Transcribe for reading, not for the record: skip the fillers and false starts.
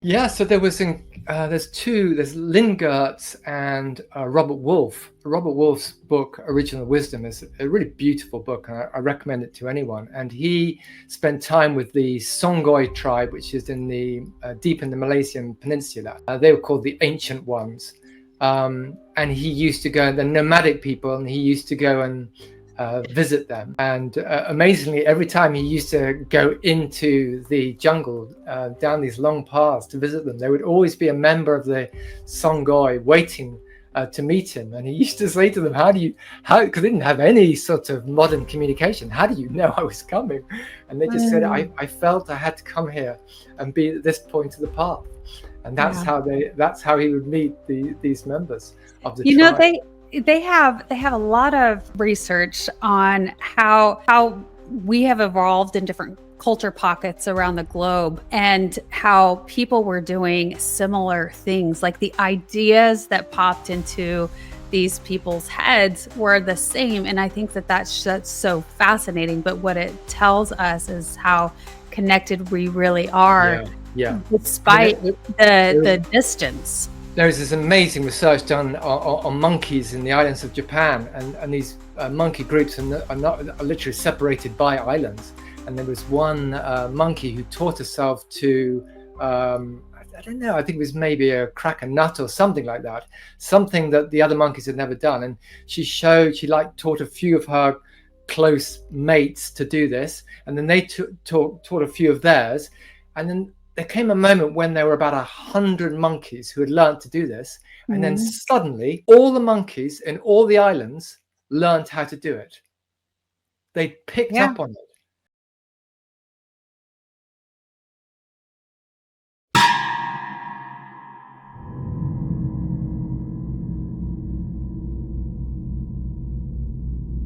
Yeah, so there's Lynn Gertz and Robert Wolff. Robert Wolff's book, Original Wisdom, is a really beautiful book, and I recommend it to anyone. And he spent time with the Senoi tribe, which is in the deep in the Malaysian peninsula. They were called the Ancient Ones. And he used to go, the nomadic people, and he used to go and visit them. And amazingly, every time he used to go into the jungle, down these long paths to visit them, there would always be a member of the Songhai waiting to meet him. And he used to say to them, because they didn't have any sort of modern communication, how do you know I was coming? And they just said, I felt I had to come here and be at this point of the path. And that's how he would meet these members of the tribe. They have a lot of research on how we have evolved in different culture pockets around the globe, and how people were doing similar things. Like the ideas that popped into these people's heads were the same. And I think that's so fascinating. But what it tells us is how connected we really are, despite the distance. There's this amazing research done on monkeys in the islands of Japan, and these monkey groups are literally separated by islands. And there was one monkey who taught herself to, I don't know, I think it was maybe crack a nut or something like that, something that the other monkeys had never done. And she taught a few of her close mates to do this, and then they taught a few of theirs, and then there came a moment when there were about 100 monkeys who had learned to do this. And then suddenly all the monkeys in all the islands learned how to do it. They picked up on it.